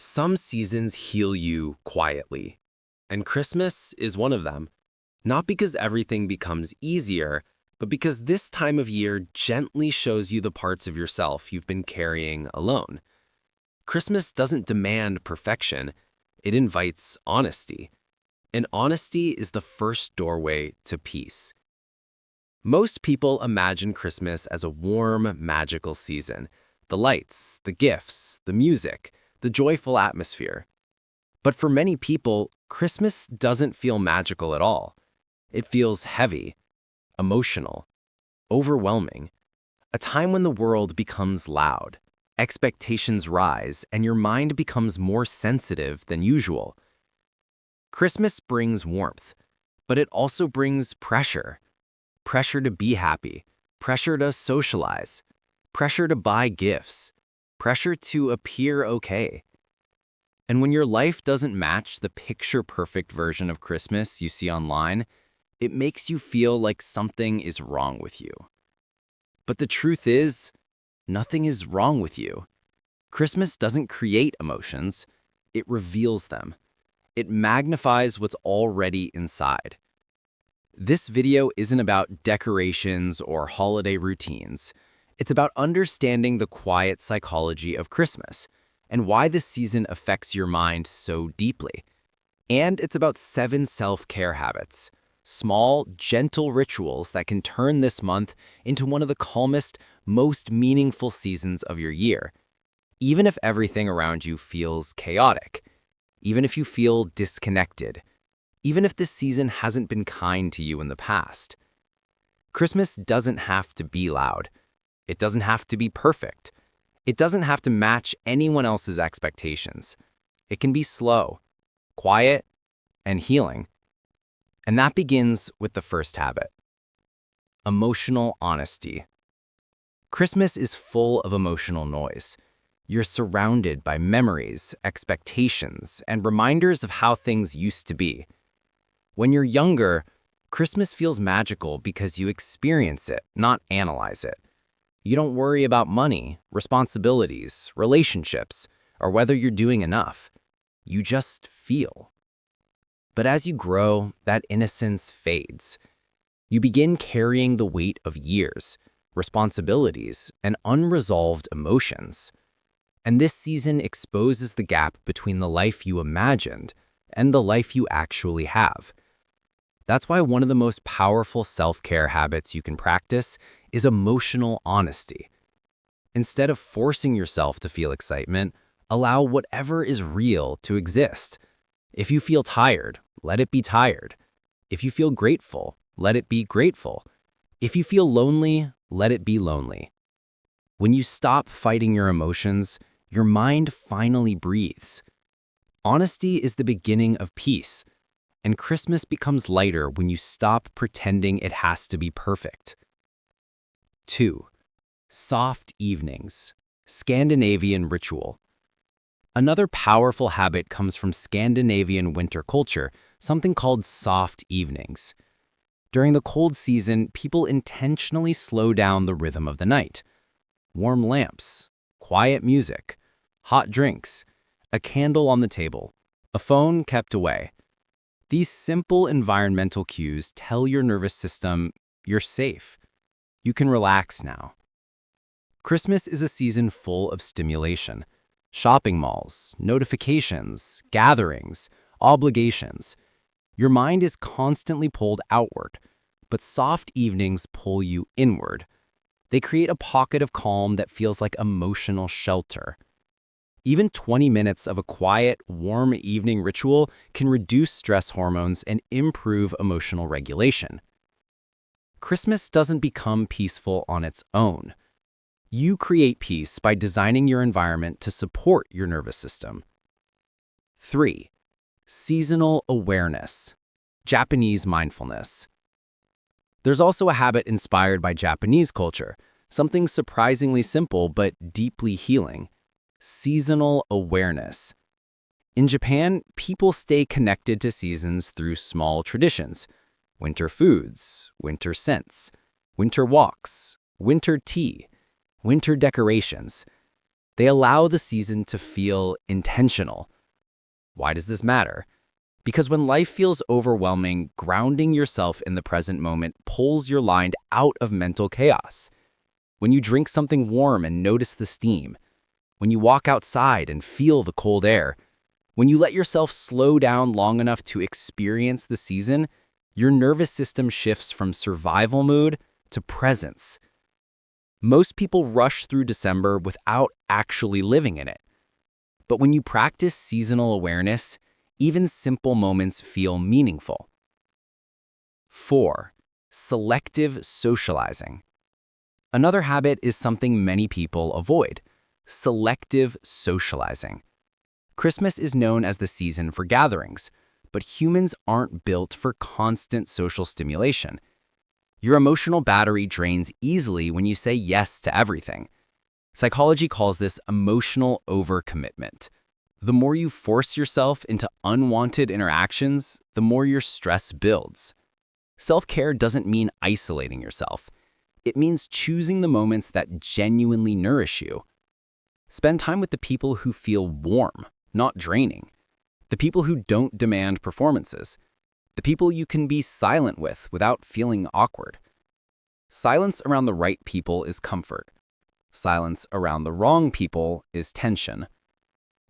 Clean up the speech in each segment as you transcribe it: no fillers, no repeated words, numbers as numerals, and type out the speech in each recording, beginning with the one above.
Some seasons heal you quietly, and Christmas is one of them. Not because everything becomes easier, but because this time of year gently shows you the parts of yourself you've been carrying alone. Christmas doesn't demand perfection, it invites honesty. And honesty is the first doorway to peace. Most people imagine Christmas as a warm, magical season. The lights, the gifts, the music, the joyful atmosphere. But for many people, Christmas doesn't feel magical at all. It feels heavy, emotional, overwhelming. A time when the world becomes loud, expectations rise, and your mind becomes more sensitive than usual. Christmas brings warmth, but it also brings pressure. Pressure to be happy, pressure to socialize, pressure to buy gifts, pressure to appear okay. And when your life doesn't match the picture-perfect version of Christmas you see online, it makes you feel like something is wrong with you. But the truth is, nothing is wrong with you. Christmas doesn't create emotions, it reveals them. It magnifies what's already inside. This video isn't about decorations or holiday routines. It's about understanding the quiet psychology of Christmas and why this season affects your mind so deeply. And it's about 7 self-care habits, small, gentle rituals that can turn this month into one of the calmest, most meaningful seasons of your year. Even if everything around you feels chaotic, even if you feel disconnected, even if this season hasn't been kind to you in the past. Christmas doesn't have to be loud. It doesn't have to be perfect. It doesn't have to match anyone else's expectations. It can be slow, quiet, and healing. And that begins with the first habit: emotional honesty. Christmas is full of emotional noise. You're surrounded by memories, expectations, and reminders of how things used to be. When you're younger, Christmas feels magical because you experience it, not analyze it. You don't worry about money, responsibilities, relationships, or whether you're doing enough. You just feel. But as you grow, that innocence fades. You begin carrying the weight of years, responsibilities, and unresolved emotions. And this season exposes the gap between the life you imagined and the life you actually have. That's why one of the most powerful self-care habits you can practice is emotional honesty. Instead of forcing yourself to feel excitement, allow whatever is real to exist. If you feel tired, let it be tired. If you feel grateful, let it be grateful. If you feel lonely, let it be lonely. When you stop fighting your emotions, your mind finally breathes. Honesty is the beginning of peace. And Christmas becomes lighter when you stop pretending it has to be perfect. 2. Soft evenings. Scandinavian ritual. Another powerful habit comes from Scandinavian winter culture, something called soft evenings. During the cold season, people intentionally slow down the rhythm of the night. Warm lamps, quiet music, hot drinks, a candle on the table, a phone kept away. These simple environmental cues tell your nervous system you're safe. You can relax now. Christmas is a season full of stimulation. Shopping malls, notifications, gatherings, obligations. Your mind is constantly pulled outward, but soft evenings pull you inward. They create a pocket of calm that feels like emotional shelter. Even 20 minutes of a quiet, warm evening ritual can reduce stress hormones and improve emotional regulation. Christmas doesn't become peaceful on its own. You create peace by designing your environment to support your nervous system. 3. Seasonal awareness. Japanese mindfulness. There's also a habit inspired by Japanese culture, something surprisingly simple but deeply healing: seasonal awareness. In Japan, people stay connected to seasons through small traditions: winter foods, winter scents, winter walks, winter tea, winter decorations. They allow the season to feel intentional. Why does this matter? Because when life feels overwhelming, grounding yourself in the present moment pulls your mind out of mental chaos. When you drink something warm and notice the steam, when you walk outside and feel the cold air, when you let yourself slow down long enough to experience the season, your nervous system shifts from survival mode to presence. Most people rush through December without actually living in it. But when you practice seasonal awareness, even simple moments feel meaningful. 4. Selective socializing. Another habit is something many people avoid: selective socializing. Christmas is known as the season for gatherings, but humans aren't built for constant social stimulation. Your emotional battery drains easily when you say yes to everything. Psychology calls this emotional overcommitment. The more you force yourself into unwanted interactions, the more your stress builds. Self-care doesn't mean isolating yourself. It means choosing the moments that genuinely nourish you. Spend time with the people who feel warm, not draining. The people who don't demand performances. The people you can be silent with without feeling awkward. Silence around the right people is comfort. Silence around the wrong people is tension.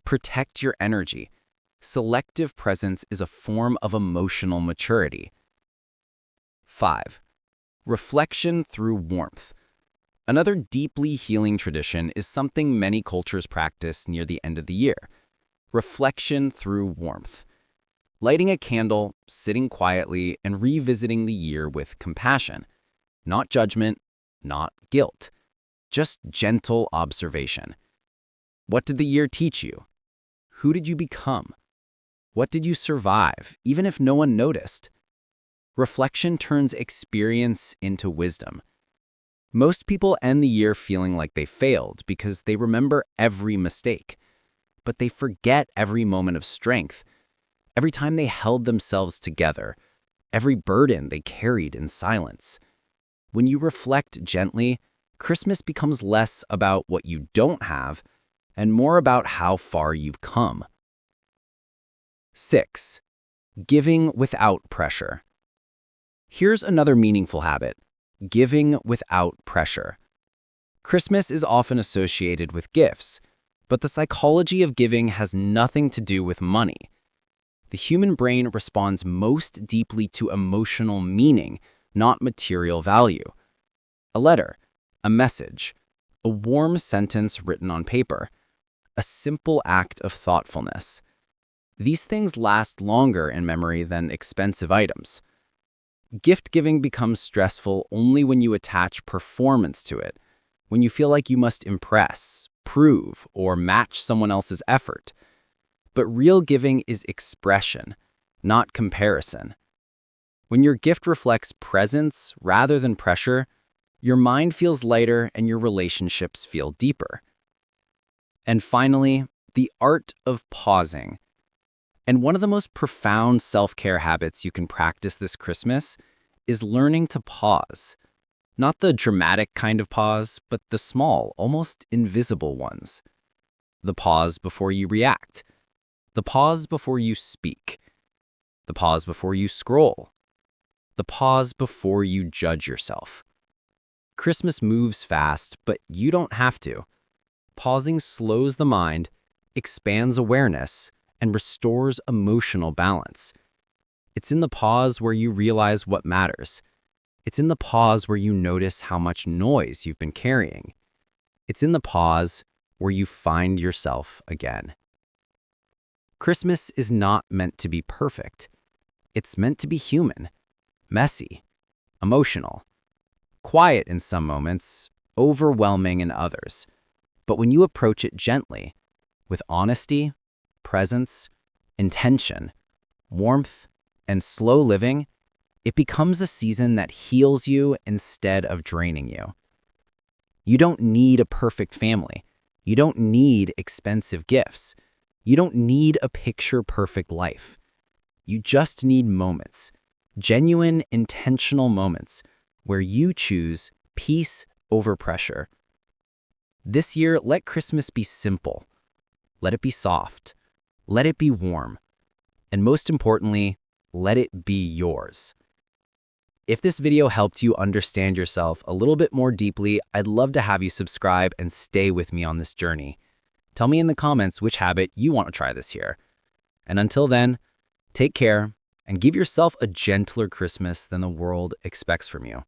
Protect your energy. Selective presence is a form of emotional maturity. 5. Reflection through warmth. Another deeply healing tradition is something many cultures practice near the end of the year: reflection through warmth. Lighting a candle, sitting quietly, and revisiting the year with compassion. Not judgment, not guilt. Just gentle observation. What did the year teach you? Who did you become? What did you survive, even if no one noticed? Reflection turns experience into wisdom. Most people end the year feeling like they failed because they remember every mistake, but they forget every moment of strength, every time they held themselves together, every burden they carried in silence. When you reflect gently, Christmas becomes less about what you don't have and more about how far you've come. 6. Giving without pressure. Here's another meaningful habit: giving without pressure. Christmas is often associated with gifts, but the psychology of giving has nothing to do with money. The human brain responds most deeply to emotional meaning, not material value. A letter, a message, a warm sentence written on paper, a simple act of thoughtfulness. These things last longer in memory than expensive items. Gift giving becomes stressful only when you attach performance to it, when you feel like you must impress, prove, or match someone else's effort. But real giving is expression, not comparison. When your gift reflects presence rather than pressure, your mind feels lighter and your relationships feel deeper. And finally, the art of pausing. And one of the most profound self-care habits you can practice this Christmas is learning to pause. Not the dramatic kind of pause, but the small, almost invisible ones. The pause before you react. The pause before you speak. The pause before you scroll. The pause before you judge yourself. Christmas moves fast, but you don't have to. Pausing slows the mind, expands awareness, and restores emotional balance. It's in the pause where you realize what matters. It's in the pause where you notice how much noise you've been carrying. It's in the pause where you find yourself again. Christmas is not meant to be perfect. It's meant to be human, messy, emotional, quiet in some moments, overwhelming in others. But when you approach it gently, with honesty, presence, intention, warmth, and slow living, it becomes a season that heals you instead of draining you. You don't need a perfect family. You don't need expensive gifts. You don't need a picture-perfect life. You just need moments, genuine, intentional moments, where you choose peace over pressure, This year, let Christmas be simple. Let it be soft. Let it be warm. And most importantly, let it be yours. If this video helped you understand yourself a little bit more deeply, I'd love to have you subscribe and stay with me on this journey. Tell me in the comments which habit you want to try this year. And until then, take care and give yourself a gentler Christmas than the world expects from you.